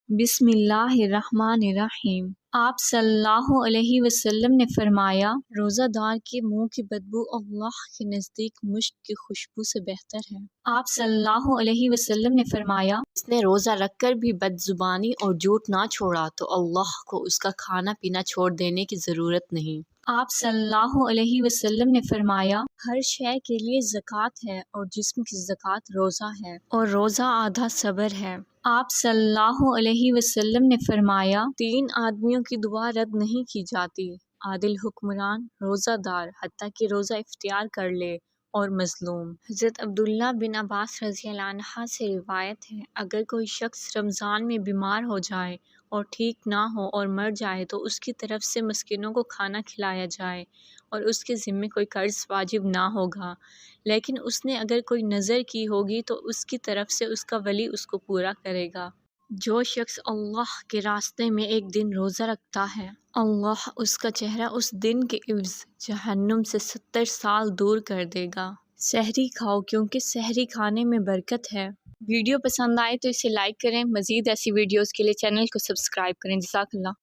بسم اللہ الرحمن الرحیم۔ آپ صلی اللہ علیہ وسلم نے فرمایا، روزہ دار کے منہ کی بدبو اللہ کے نزدیک مشک کی خوشبو سے بہتر ہے۔ آپ صلی اللہ علیہ وسلم نے فرمایا، جس نے روزہ رکھ کر بھی بد زبانی اور جھوٹ نہ چھوڑا تو اللہ کو اس کا کھانا پینا چھوڑ دینے کی ضرورت نہیں۔ آپ صلی اللہ علیہ وسلم نے فرمایا، ہر شے کے لیے زکوٰۃ ہے اور جسم کی زکوٰۃ روزہ ہے، اور روزہ آدھا صبر ہے۔ آپ صلی اللہ علیہ وسلم نے فرمایا، 3 آدمیوں کی دعا رد نہیں کی جاتی: عادل حکمران، روزہ دار حتیٰ کہ روزہ افطار کر لے، اور مظلوم۔ حضرت عبداللہ بن عباس رضی اللہ عنہ سے روایت ہے، اگر کوئی شخص رمضان میں بیمار ہو جائے اور ٹھیک نہ ہو اور مر جائے تو اس کی طرف سے مسکینوں کو کھانا کھلایا جائے اور اس کے ذمے کوئی قرض واجب نہ ہوگا، لیکن اس نے اگر کوئی نذر کی ہوگی تو اس کی طرف سے اس کا ولی اس کو پورا کرے گا۔ جو شخص اللہ کے راستے میں ایک دن روزہ رکھتا ہے، اللہ اس کا چہرہ اس دن کے عوض جہنم سے 70 سال دور کر دے گا۔ سحری کھاؤ کیونکہ سحری کھانے میں برکت ہے۔ ویڈیو پسند آئے تو اسے لائک کریں، مزید ایسی ویڈیوز کے لیے چینل کو سبسکرائب کریں۔ جزاک اللہ۔